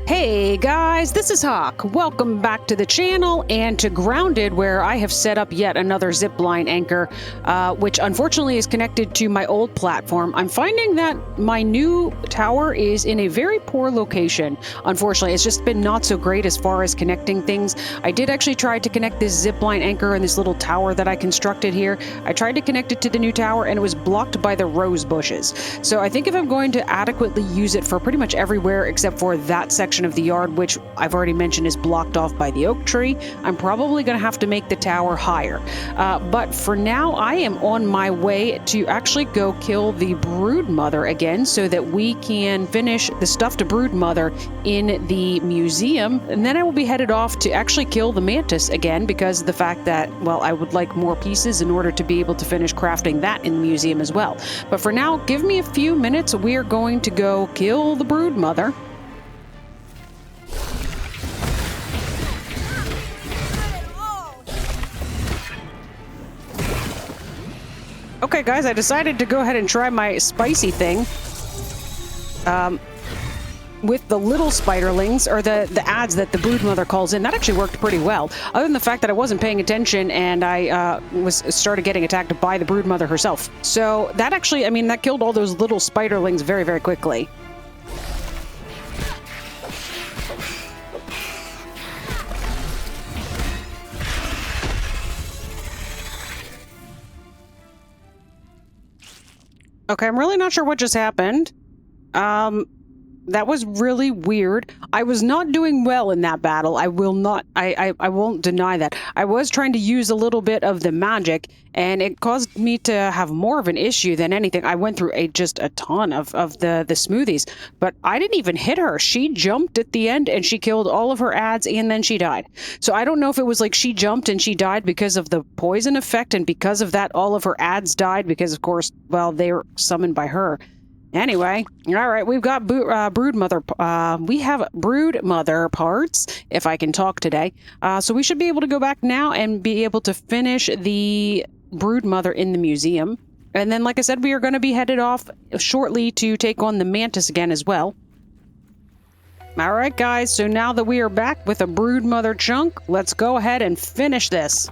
Hey guys, this is Hawk. Welcome back to the channel and to Grounded, where I have set up yet another zipline anchor, which unfortunately is connected to my old platform. I'm finding that my new tower is in a very poor location. Unfortunately, it's just been not so great as far as connecting things. I did actually try to connect this zipline anchor and this little tower that I constructed here. I tried to connect it to the new tower and it was blocked by the rose bushes. So I think if I'm going to adequately use it for pretty much everywhere except for that section of the yard, which I've already mentioned is blocked off by the oak tree, I'm probably going to have to make the tower higher. But for now, I am on my way to actually go kill the Broodmother again so that we can finish the stuffed Broodmother in the museum. And then I will be headed off to actually kill the Mantis again because of the fact that, well, I would like more pieces in order to be able to finish crafting that in the museum as well. But for now, give me a few minutes. We are going to go kill the Broodmother. Okay, guys, I decided to go ahead and try my spicy thing with the little spiderlings, or the ads that the Broodmother calls in. That actually worked pretty well, other than the fact that I wasn't paying attention and I started getting attacked by the Broodmother herself. So that actually, I mean, that killed all those little spiderlings very, very quickly. Okay, I'm really not sure what just happened. That was really weird. I was not doing well in that battle. I won't deny that. I was trying to use a little bit of the magic, and it caused me to have more of an issue than anything. I went through just a ton of the smoothies, but I didn't even hit her. She jumped at the end, and she killed all of her ads, and then she died. So I don't know if it was like she jumped and she died because of the poison effect, and because of that, all of her ads died because, of course, well, they were summoned by her. Anyway, all right, we've got Broodmother. We have Broodmother parts, if I can talk today. So we should be able to go back now and be able to finish the Broodmother in the museum. And then, like I said, we are going to be headed off shortly to take on the Mantis again as well. All right, guys, so now that we are back with a Broodmother chunk, let's go ahead and finish this.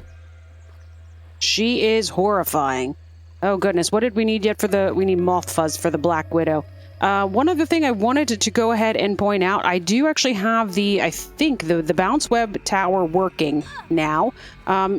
She is horrifying. Oh goodness, what did we need yet for we need moth fuzz for the Black Widow. One other thing I wanted to go ahead and point out, I do actually have I think the bounce web tower working now.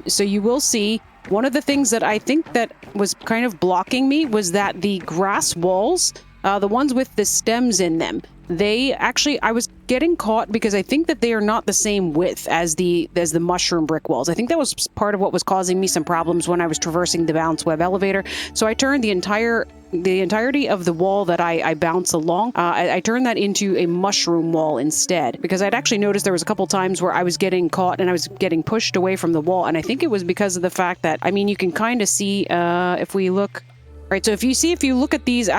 So you will see one of the things that I think that was kind of blocking me was that the grass walls, the ones with the stems in them, I was getting caught because I think that they are not the same width as the mushroom brick walls. I think that was part of what was causing me some problems when I was traversing the bounce web elevator. So I turned the entirety of the wall that I bounce along, I turned that into a mushroom wall instead, because I'd actually noticed there was a couple times where I was getting caught and I was getting pushed away from the wall, and I think it was because of the fact that, I mean, you can kind of see, if we look. Right, so if you look at these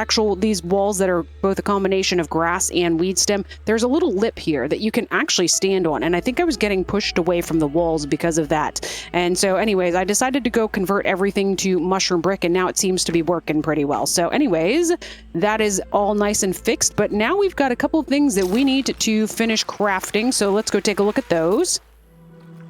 walls that are both a combination of grass and weed stem, there's a little lip here that you can actually stand on. And I think I was getting pushed away from the walls because of that. And so anyways, I decided to go convert everything to mushroom brick, and now it seems to be working pretty well. So anyways, that is all nice and fixed. But now we've got a couple of things that we need to finish crafting. So let's go take a look at those.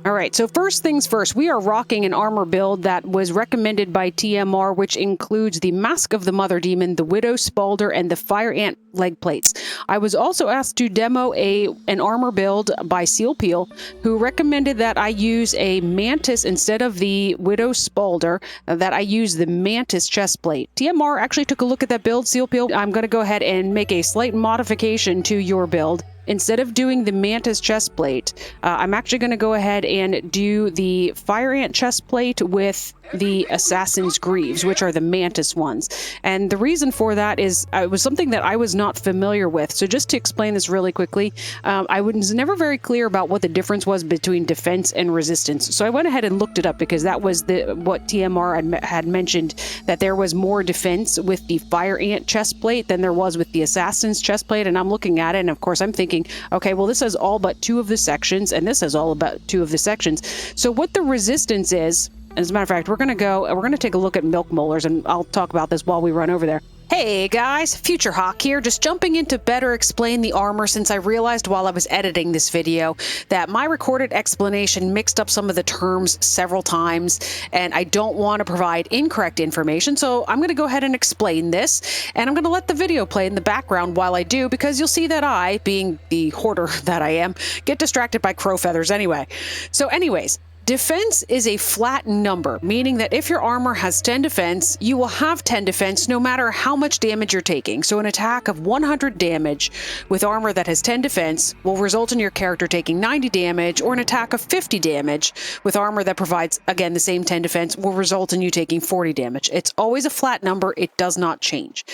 All right, so first things first, we are rocking an armor build that was recommended by TMR, which includes the Mask of the Mother Demon, the Widow Spalder, and the Fire Ant leg plates. I was also asked to demo an armor build by Seal Peel, who recommended that I use a Mantis instead of the Widow Spalder, that I use the Mantis chest plate. TMR actually took a look at that build, Seal Peel. I'm going to go ahead and make a slight modification to your build. Instead of doing the Mantis chest plate, I'm actually going to go ahead and do the Fire Ant chest plate with the Assassin's Greaves, which are the Mantis ones. And the reason for that is it was something that I was not familiar with. So just to explain this really quickly, I was never very clear about what the difference was between defense and resistance. So I went ahead and looked it up because that was what TMR had mentioned, that there was more defense with the Fire Ant chest plate than there was with the Assassin's chest plate. And I'm looking at it, and of course I'm thinking, okay, well, this has all but 2 of the sections, and this has all about 2 of the sections. So what the resistance is, as a matter of fact, we're going to take a look at milk molars, and I'll talk about this while we run over there. Hey guys, Future Hawk here, just jumping in to better explain the armor since I realized while I was editing this video that my recorded explanation mixed up some of the terms several times and I don't want to provide incorrect information, so I'm going to go ahead and explain this and I'm going to let the video play in the background while I do because you'll see that I, being the hoarder that I am, get distracted by crow feathers anyway. So anyways, defense is a flat number, meaning that if your armor has 10 defense, you will have 10 defense no matter how much damage you're taking. So an attack of 100 damage with armor that has 10 defense will result in your character taking 90 damage, or an attack of 50 damage with armor that provides, again, the same 10 defense will result in you taking 40 damage. It's always a flat number. It does not change.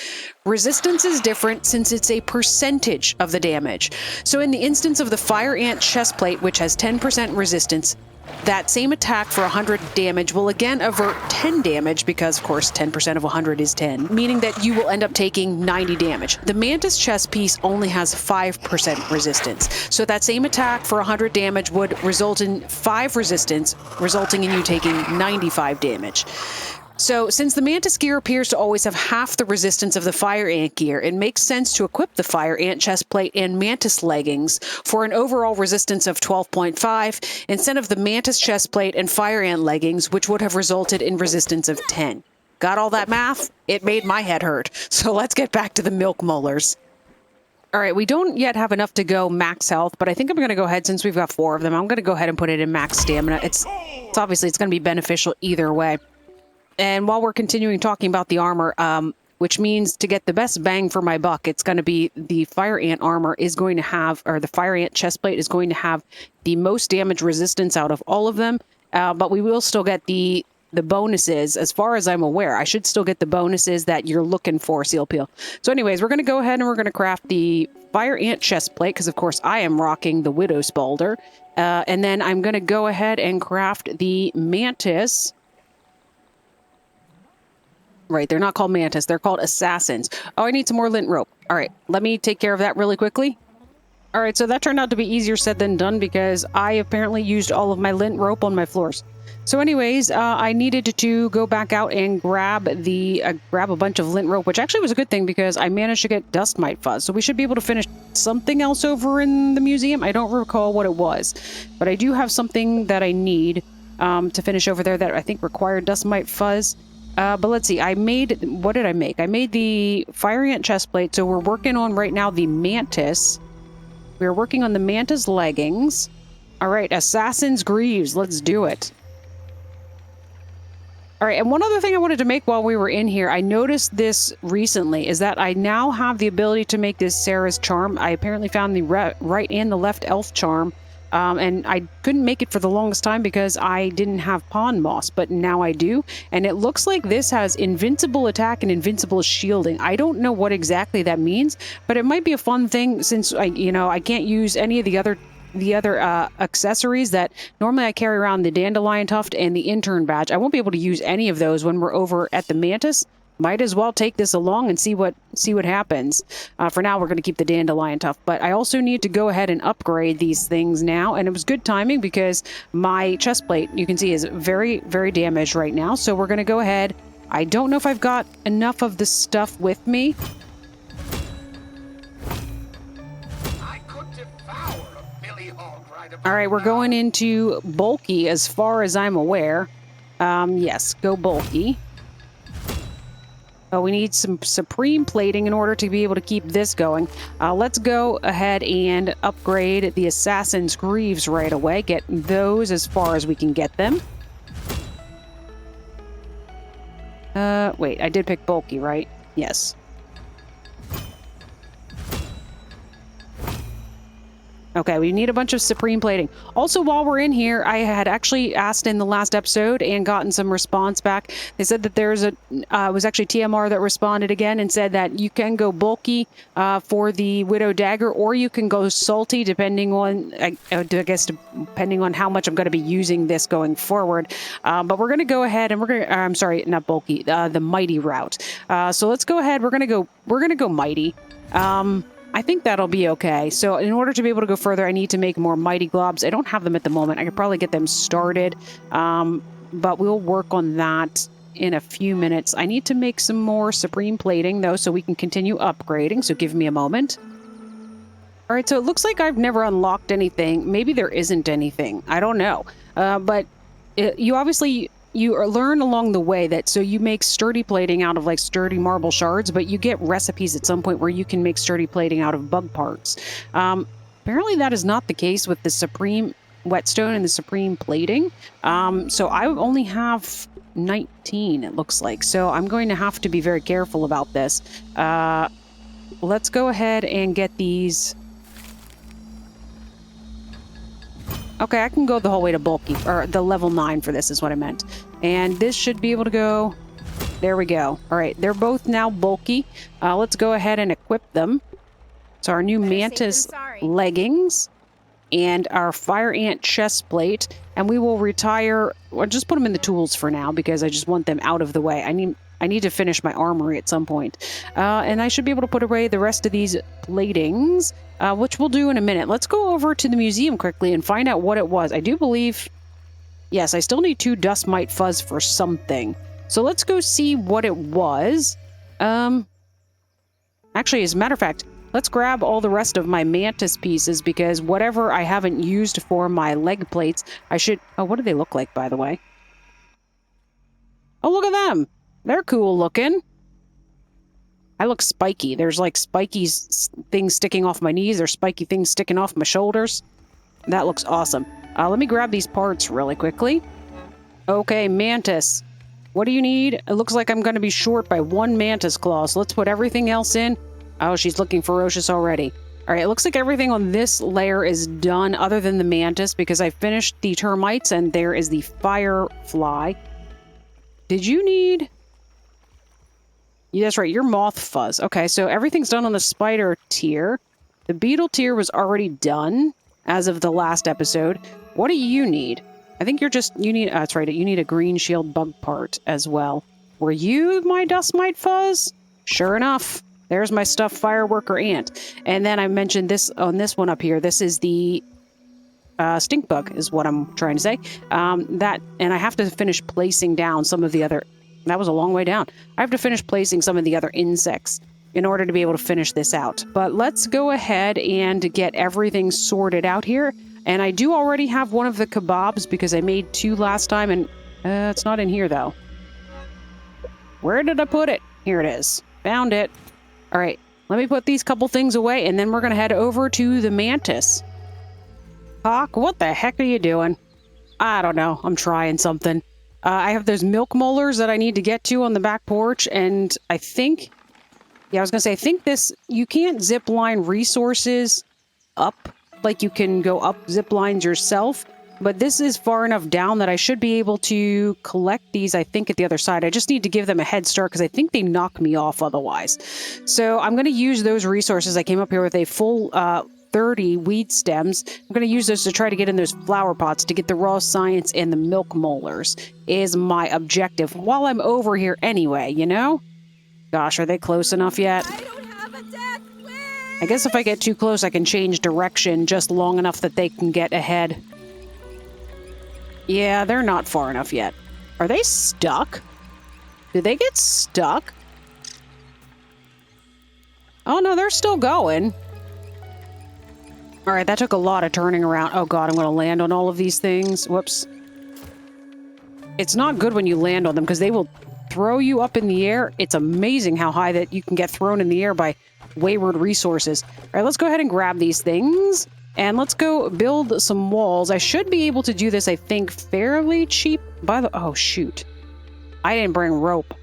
Resistance is different since it's a percentage of the damage. So in the instance of the Fire Ant chestplate, which has 10% resistance, that same attack for 100 damage will again avert 10 damage because, of course, 10% of 100 is 10, meaning that you will end up taking 90 damage. The Mantis chest piece only has 5% resistance, so that same attack for 100 damage would result in 5 resistance, resulting in you taking 95 damage. So, since the Mantis gear appears to always have half the resistance of the Fire Ant gear, it makes sense to equip the Fire Ant chestplate and Mantis leggings for an overall resistance of 12.5 instead of the Mantis chestplate and Fire Ant leggings, which would have resulted in resistance of 10. Got all that math? It made my head hurt. So let's get back to the milk molars. All right, we don't yet have enough to go max health, but I think I'm going to go ahead, since we've got 4 of them, I'm going to go ahead and put it in max stamina. It's obviously it's going to be beneficial either way. And while we're continuing talking about the armor, which means to get the best bang for my buck, it's going to be the Fire Ant armor is going to have, or the Fire Ant chestplate is going to have the most damage resistance out of all of them. But we will still get the bonuses, as far as I'm aware. I should still get the bonuses that you're looking for, Seal Peel. So anyways, we're going to go ahead and we're going to craft the Fire Ant chestplate, because of course I am rocking the Widow Spalder. And then I'm going to go ahead and craft the Mantis. Right, they're not called Mantis, they're called Assassins. Oh, I need some more lint rope. All right, let me take care of that really quickly. All right, so that turned out to be easier said than done because I apparently used all of my lint rope on my floors. So anyways, I needed to go back out and grab a bunch of lint rope, which actually was a good thing because I managed to get dust mite fuzz. So we should be able to finish something else over in the museum. I don't recall what it was, but I do have something that I need to finish over there that I think required dust mite fuzz. But let's see, what did I make? I made the Fire Ant chestplate, so we're working on right now the Mantis. We're working on the Mantis leggings. All right, Assassin's Greaves, let's do it. All right, and one other thing I wanted to make while we were in here, I noticed this recently, is that I now have the ability to make this Sarah's charm. I apparently found the right and the left elf charm. And I couldn't make it for the longest time because I didn't have pond moss, but now I do. And it looks like this has invincible attack and invincible shielding. I don't know what exactly that means, but it might be a fun thing since I can't use any of the other accessories that normally I carry around, the dandelion tuft and the intern badge. I won't be able to use any of those when we're over at the Mantis. Might as well take this along and see what happens. For now, we're going to keep the dandelion tuft, but I also need to go ahead and upgrade these things now, and it was good timing because my chestplate, you can see, is very, very damaged right now, so we're going to go ahead. I don't know if I've got enough of this stuff with me. All right, we're going into bulky as far as I'm aware. Yes, go bulky. We need some supreme plating in order to be able to keep this going. Let's go ahead and upgrade the Assassin's Greaves right away. Get those as far as we can get them. Wait, I did pick bulky, right? Yes. Okay, we need a bunch of supreme plating. Also, while we're in here, I had actually asked in the last episode and gotten some response back. They said that there's it was actually TMR that responded again and said that you can go bulky for the Widow Dagger, or you can go salty, depending on, I guess, depending on how much I'm going to be using this going forward. But we're going to go ahead and we're going to, I'm sorry, not bulky, the mighty route. So let's go ahead. We're going to go mighty. I think that'll be okay. So in order to be able to go further, I need to make more mighty globs. I don't have them at the moment. I could probably get them started, but we'll work on that in a few minutes. I need to make some more supreme plating, though, so we can continue upgrading. So give me a moment. All right, so it looks like I've never unlocked anything. Maybe there isn't anything. I don't know. But you obviously... You learn along the way that, so you make sturdy plating out of like sturdy marble shards, but you get recipes at some point where you can make sturdy plating out of bug parts. Apparently that is not the case with the supreme whetstone and the supreme plating. So I only have 19, it looks like. So I'm going to have to be very careful about this. Let's go ahead and get these. Okay, I can go the whole way to bulky, or the level 9 for this is what I meant. And this should be able to go... There we go. All right, they're both now bulky. Let's go ahead and equip them. So our new Mantis leggings and our fire ant chest plate. And we will retire... Or just put them in the tools for now because I just want them out of the way. I need to finish my armory at some point. And I should be able to put away the rest of these platings, which we'll do in a minute. Let's go over to the museum quickly and find out what it was. I do believe... Yes, I still need 2 dust mite fuzz for something. So let's go see what it was. Actually, as a matter of fact, let's grab all the rest of my mantis pieces because whatever I haven't used for my leg plates, I should... Oh, what do they look like, by the way? Oh, look at them! They're cool looking. I look spiky. There's like spiky things sticking off my knees. There's spiky things sticking off my shoulders. That looks awesome. Let me grab these parts really quickly. Okay, Mantis. What do you need? It looks like I'm going to be short by 1 Mantis claw, so let's put everything else in. Oh, she's looking ferocious already. All right, it looks like everything on this layer is done other than the Mantis because I finished the termites and there is the firefly. Did you need... Yeah, that's right, you're moth fuzz. Okay, so everything's done on the spider tier. The beetle tier was already done as of the last episode. What do you need? I think you're just... You need... that's right, you need a green shield bug part as well. Were you my dust mite fuzz? Sure enough. There's my stuffed fireworker ant. And then I mentioned this on this one up here. This is the stink bug is what I'm trying to say. And I have to finish placing down some of the other... That was a long way down. I have to finish placing some of the other insects in order to be able to finish this out. But let's go ahead and get everything sorted out here. And I do already have one of the kebabs because I made 2 last time, and it's not in here, though. Where did I put it? Here it is. Found it. All right, let me put these couple things away, and then we're going to head over to the Mantis. Hawk, what the heck are you doing? I don't know. I'm trying something. I have those milk molars that I need to get to on the back porch, and I think... Yeah, I was going to say, I think this... You can't zip line resources up like you can go up zip lines yourself, but this is far enough down that I should be able to collect these, I think, at the other side. I just need to give them a head start because I think they knock me off otherwise. So I'm going to use those resources. I came up here with a full 30 weed stems. I'm going to use those to try to get in those flower pots to get the raw science and the milk molars is my objective while I'm over here anyway, you know? Gosh, are they close enough yet? I don't have a death wish! I guess if I get too close, I can change direction just long enough that they can get ahead. Yeah, they're not far enough yet. Are they stuck? Did they get stuck? Oh, no, they're still going. All right, that took a lot of turning around. Oh, God, I'm going to land on all of these things. Whoops. It's not good when you land on them because they will throw you up in the air. It's amazing how high that you can get thrown in the air by wayward resources. All right, let's go ahead and grab these things. And let's go build some walls. I should be able to do this, I think, fairly cheap. Oh, shoot. I didn't bring rope.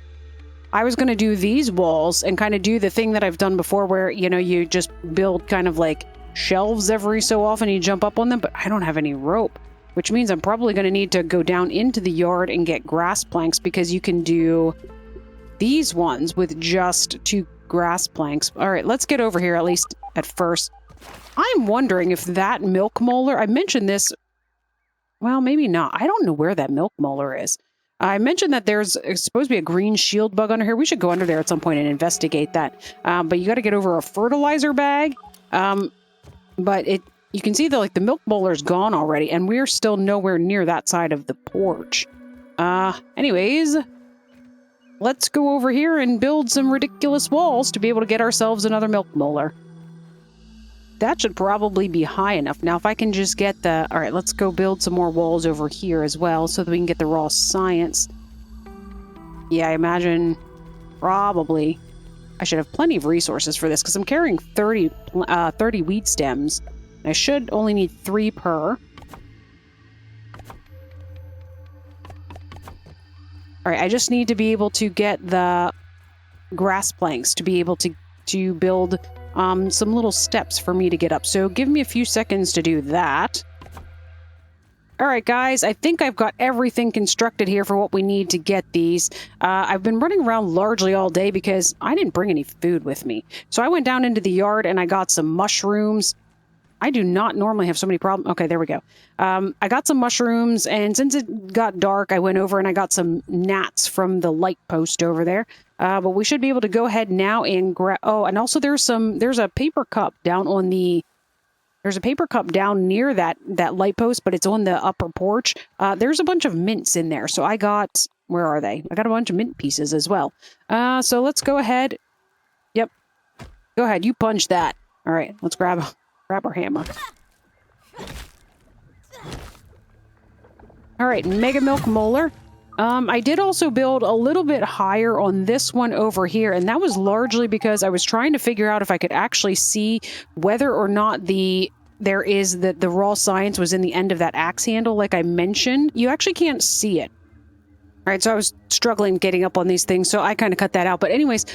I was going to do these walls and kind of do the thing that I've done before where, you know, you just build kind of like shelves every so often. You jump up on them, but I don't have any rope, which means I'm probably going to need to go down into the yard and get grass planks because you can do these ones with just 2 grass planks. All right, let's get over here at least at first. I'm wondering if that milk molar, I mentioned this, well, maybe not. I don't know where that milk molar is. I mentioned that there's supposed to be a green shield bug under here. We should go under there at some point and investigate that. But you got to get over a fertilizer bag. But you can see that the milk molar's gone already, and we're still nowhere near that side of the porch. Anyways, let's go over here and build some ridiculous walls to be able to get ourselves another milk molar. That should probably be high enough. Now, if I can just get the... All right, let's go build some more walls over here as well so that we can get the raw science. Yeah, I imagine probably I should have plenty of resources for this because I'm carrying 30 wheat stems. I should only need 3 per. All right, I just need to be able to get the grass planks to be able to build some little steps for me to get up. So give me a few seconds to do that. All right, guys, I think I've got everything constructed here for what we need to get these. I've been running around largely all day because I didn't bring any food with me. So I went down into the yard and I got some mushrooms. I do not normally have so many problems. Okay, there we go. I got some mushrooms, and since it got dark, I went over and I got some gnats from the light post over there. But we should be able to go ahead now and grab... Oh, and also there's a paper cup down on the... There's a paper cup down near that light post, but it's on the upper porch. There's a bunch of mints in there. So I got... Where are they? I got a bunch of mint pieces as well. So let's go ahead. Yep. Go ahead. You punch that. All right. Let's grab our hammer. All right. Mega milk molar. I did also build a little bit higher on this one over here, and that was largely because I was trying to figure out if I could actually see whether or not the raw science was in the end of that axe handle, like I mentioned. You actually can't see it. All right, so I was struggling getting up on these things, so I kind of cut that out. But anyways,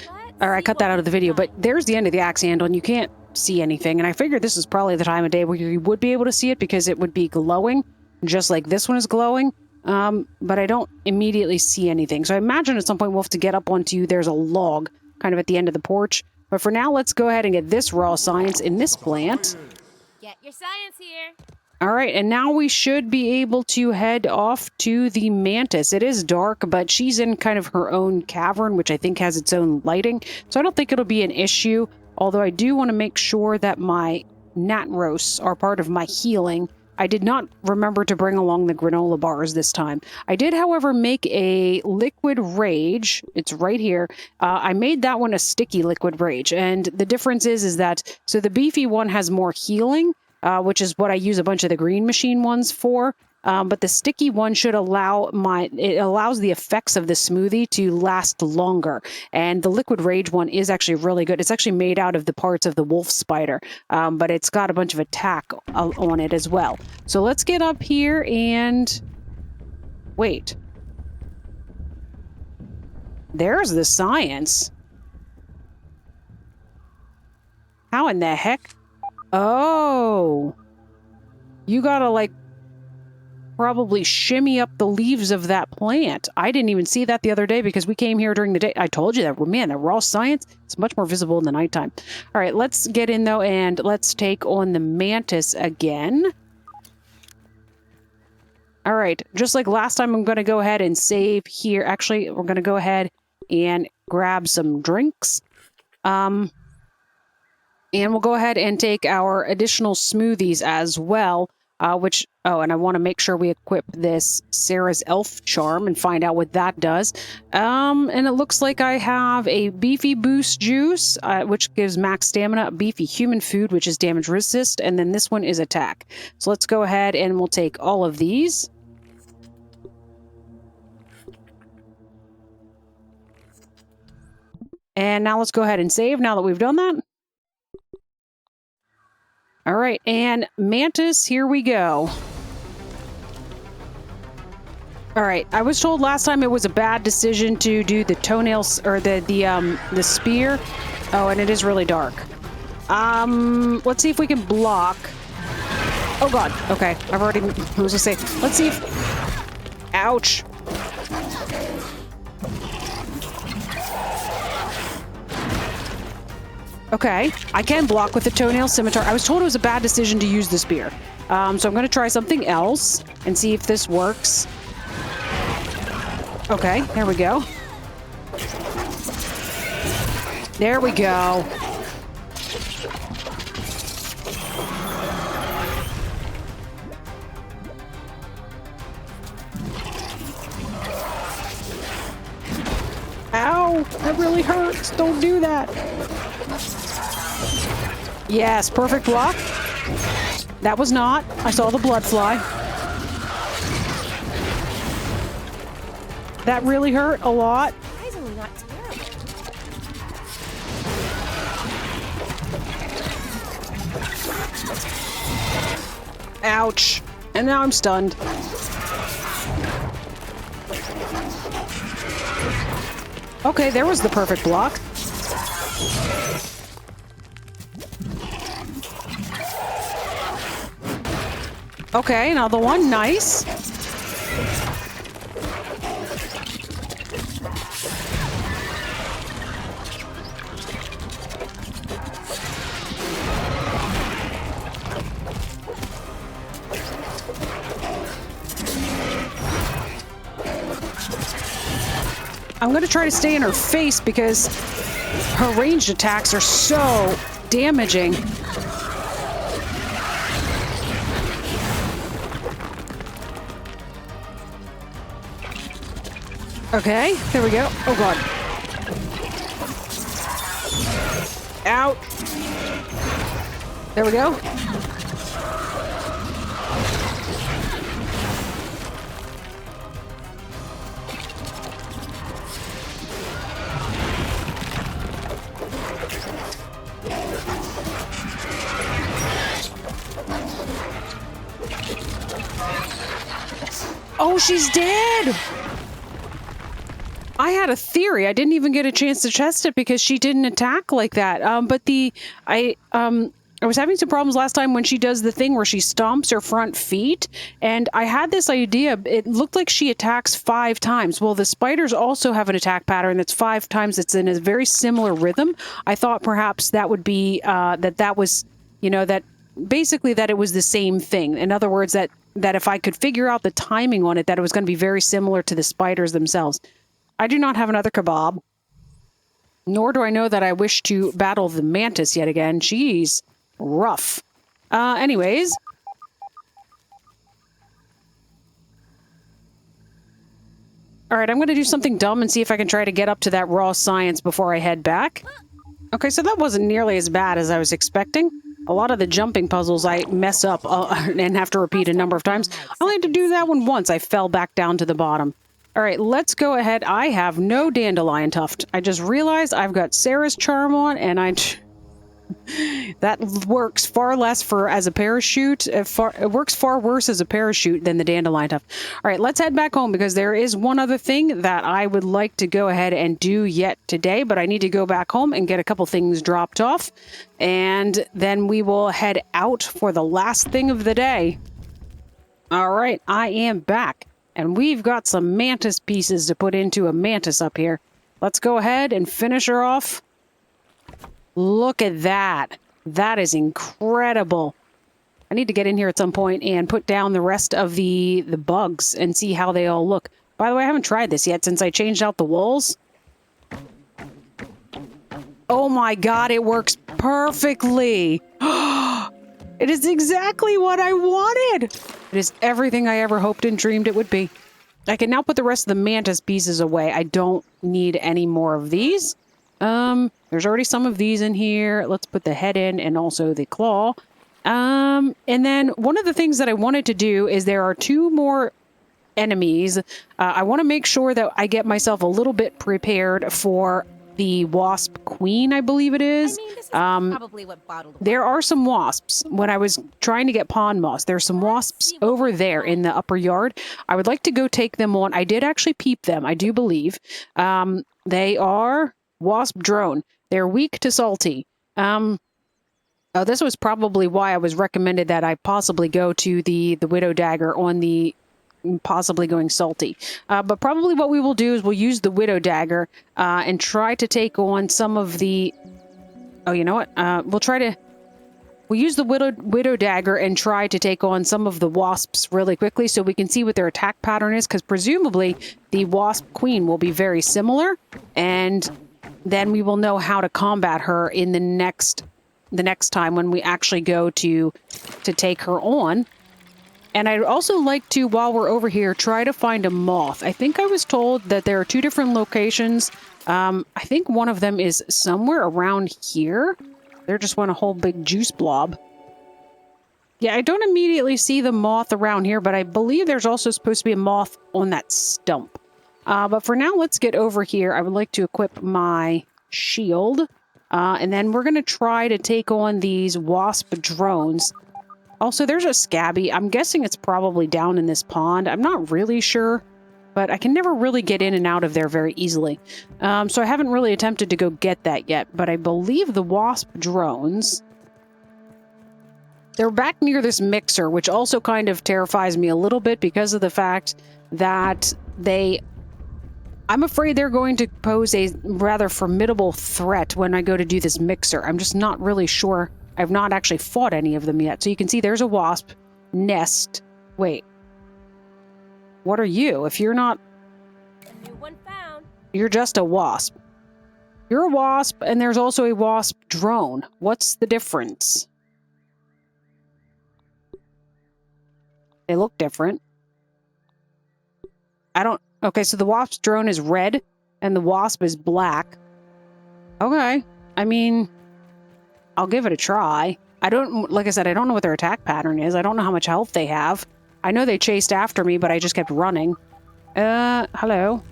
or I cut that out of the video, but there's the end of the axe handle, and you can't see anything. And I figured this is probably the time of day where you would be able to see it because it would be glowing, just like this one is glowing. But I don't immediately see anything. So I imagine at some point we'll have to get up onto, there's a log kind of at the end of the porch. But for now, let's go ahead and get this raw science in this plant. Get your science here. All right, and now we should be able to head off to the mantis. It is dark, but she's in kind of her own cavern, which I think has its own lighting. So I don't think it'll be an issue, although I do want to make sure that my gnat roasts are part of my healing. I did not remember to bring along the granola bars this time. I did, however, make a liquid rage. It's right here. I made that one a sticky liquid rage. And the difference is that, so the beefy one has more healing, which is what I use a bunch of the green machine ones for. But the sticky one should it allows the effects of the smoothie to last longer. And the liquid rage one is actually really good. It's actually made out of the parts of the wolf spider, but it's got a bunch of attack on it as well. So let's get up here and wait. There's the science. How in the heck? Oh, you gotta like probably shimmy up the leaves of that plant. I didn't even see that the other day because we came here during the day. I told you that, man, the raw science is much more visible in the nighttime. All right, let's get in though and let's take on the mantis again. All right, just like last time, I'm going to go ahead and save here. Actually, we're going to go ahead and grab some drinks. And we'll go ahead and take our additional smoothies as well. And I want to make sure we equip this Sarah's Elf Charm and find out what that does. And it looks like I have a Beefy Boost Juice, which gives max stamina, Beefy Human Food, which is damage resist, and then this one is attack. So let's go ahead and we'll take all of these. And now let's go ahead and save now that we've done that. All right, and Mantis, here we go. All right, I was told last time it was a bad decision to do the toenails or the spear. Oh, and it is really dark. Let's see if we can block. Oh God. Okay, I was gonna say. Let's see if. Ouch. Okay, I can block with the toenail scimitar. I was told it was a bad decision to use the spear. So I'm going to try something else and see if this works. Okay, there we go. There we go. That really hurts. Don't do that. Yes, perfect block. That was not. I saw the blood fly. That really hurt a lot. Surprisingly not terrible. Ouch. And now I'm stunned. Okay, there was the perfect block. Okay, another one. Nice. I'm going to try to stay in her face because her ranged attacks are so damaging. Okay, there we go. Oh god. Out. There we go. Oh, she's dead! I had a theory. I didn't even get a chance to test it because she didn't attack like that. But I was having some problems last time when she does the thing where she stomps her front feet, and I had this idea. It looked like she attacks 5 times. Well, the spiders also have an attack pattern that's 5 times. It's in a very similar rhythm. I thought perhaps that would be that was, you know, that basically that it was the same thing. In other words, that if I could figure out the timing on it, that it was going to be very similar to the spiders themselves. I do not have another kebab, nor do I know that I wish to battle the mantis yet again. She's rough. Anyways. All right, I'm going to do something dumb and see if I can try to get up to that raw science before I head back. Okay, so that wasn't nearly as bad as I was expecting. A lot of the jumping puzzles I mess up and have to repeat a number of times. I only had to do that one once. I fell back down to the bottom. All right, let's go ahead. I have no dandelion tuft. I just realized I've got Sarah's charm on, and that works far less as a parachute. It works far worse as a parachute than the dandelion tuft. All right, let's head back home because there is one other thing that I would like to go ahead and do yet today, but I need to go back home and get a couple things dropped off, and then we will head out for the last thing of the day. All right, I am back. And we've got some mantis pieces to put into a mantis up here. Let's go ahead and finish her off. Look at that. That is incredible. I need to get in here at some point and put down the rest of the bugs and see how they all look. By the way, I haven't tried this yet since I changed out the walls. Oh my god, it works perfectly. It is exactly what I wanted. It is everything I ever hoped and dreamed it would be. I can now put the rest of the mantis pieces away. I don't need any more of these. There's already some of these in here. Let's put the head in and also the claw. And then one of the things that I wanted to do is there are 2 more enemies. I want to make sure that I get myself a little bit prepared for the wasp queen, I believe it is. I mean, this is probably what bottled There are some wasps. When I was trying to get pond moss, there's some wasps over there in the upper yard. I would like to go take them on. I did actually peep them, I do believe. They are wasp drone. They're weak to salty. This was probably why I was recommended that I possibly go to the widow dagger on the possibly going salty. But probably what we will do is we'll use the widow dagger and try to take on some of the... Oh, you know what? We'll use the widow dagger and try to take on some of the wasps really quickly so we can see what their attack pattern is, because presumably the wasp queen will be very similar, and then we will know how to combat her in the next time when we actually go to take her on. And I'd also like to, while we're over here, try to find a moth. I think I was told that there are 2 different locations I think one of them is somewhere around here. They're just one a whole big juice blob. Yeah, I don't immediately see the moth around here, but I believe there's also supposed to be a moth on that stump. But for now, let's get over here. I would like to equip my shield. And then we're going to try to take on these wasp drones. Also, there's a scabby. I'm guessing it's probably down in this pond. I'm not really sure, but I can never really get in and out of there very easily. So I haven't really attempted to go get that yet, but I believe the wasp drones... They're back near this mixer, which also kind of terrifies me a little bit because of the fact that I'm afraid they're going to pose a rather formidable threat when I go to do this mixer. I'm just not really sure. I've not actually fought any of them yet. So you can see there's a wasp nest. Wait. What are you? If you're not... A new one found. You're just a wasp. You're a wasp, and there's also a wasp drone. What's the difference? They look different. I don't... Okay, so the wasp drone is red, and the wasp is black. Okay. I mean, I'll give it a try. I don't... Like I said, I don't know what their attack pattern is. I don't know how much health they have. I know they chased after me, but I just kept running. Hello.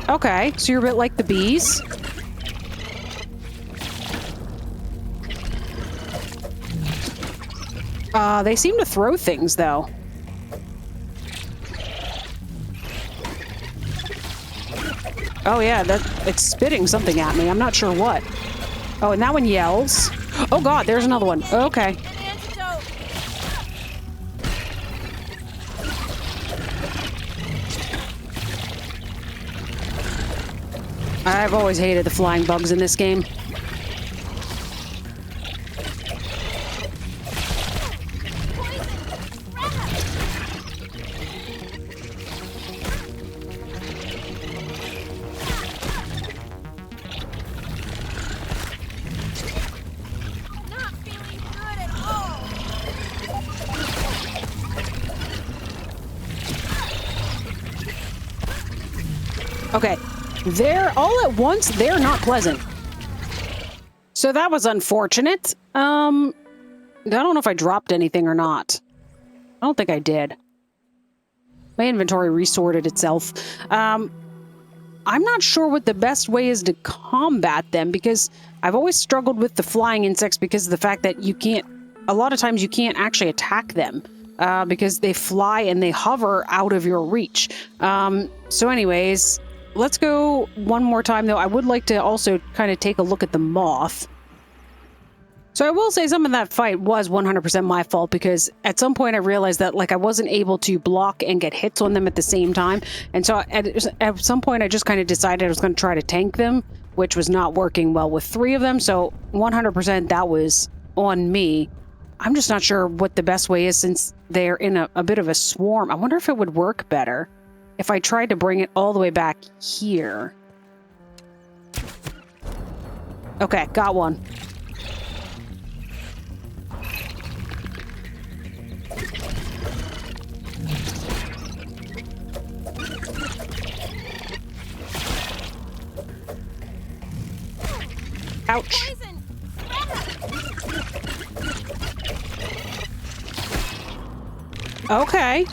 Okay, so you're a bit like the bees. They seem to throw things, though. Oh, yeah, it's spitting something at me. I'm not sure what. Oh, and that one yells. Oh, God, there's another one. Okay. I've always hated the flying bugs in this game. Okay, they're all at once, they're not pleasant. So that was unfortunate. I don't know if I dropped anything or not. I don't think I did. My inventory resorted itself. I'm not sure what the best way is to combat them because I've always struggled with the flying insects because of the fact that a lot of times you can't actually attack them. Because they fly and they hover out of your reach. So anyways, let's go one more time, though. I would like to also kind of take a look at the moth. So I will say some of that fight was 100% my fault because at some point I realized that I wasn't able to block and get hits on them at the same time. And so at some point I just kind of decided I was going to try to tank them, which was not working well with 3 of them. So 100% that was on me. I'm just not sure what the best way is since they're in a bit of a swarm. I wonder if it would work better if I tried to bring it all the way back here. Okay, got one. Ouch. Okay.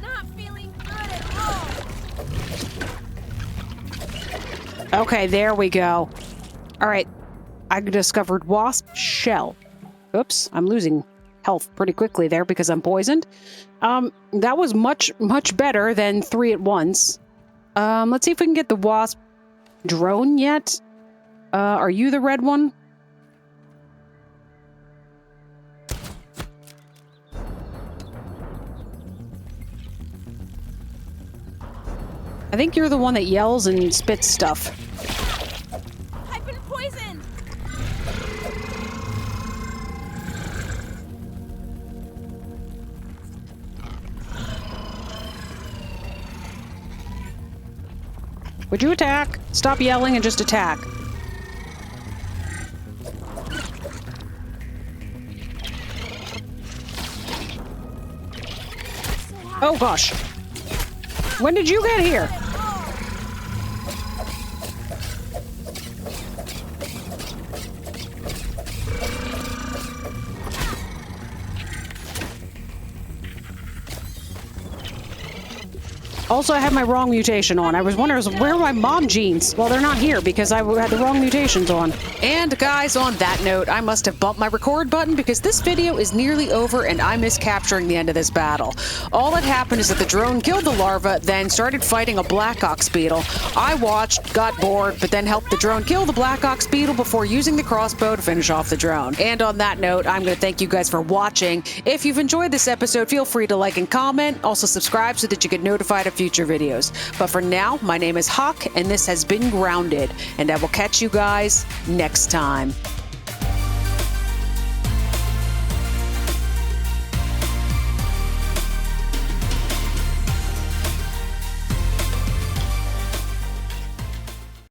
Not feeling good at all. Okay, there we go. All right. I discovered wasp shell. Oops, I'm losing health pretty quickly there because I'm poisoned. That was much, much better than 3 at once. Let's see if we can get the wasp drone yet. Are you the red one? I think you're the one that yells and spits stuff. I've been poisoned. Would you attack? Stop yelling and just attack. Oh gosh. When did you get here? Also, I had my wrong mutation on. I was wondering, where are my mom genes? Well, they're not here because I had the wrong mutations on. And guys, on that note, I must have bumped my record button because this video is nearly over and I missed capturing the end of this battle. All that happened is that the drone killed the larva, then started fighting a black ox beetle. I watched, got bored, but then helped the drone kill the black ox beetle before using the crossbow to finish off the drone. And on that note, I'm going to thank you guys for watching. If you've enjoyed this episode, feel free to like and comment. Also subscribe so that you get notified of future videos. But for now, my name is Hawk, and this has been Grounded, and I will catch you guys next time.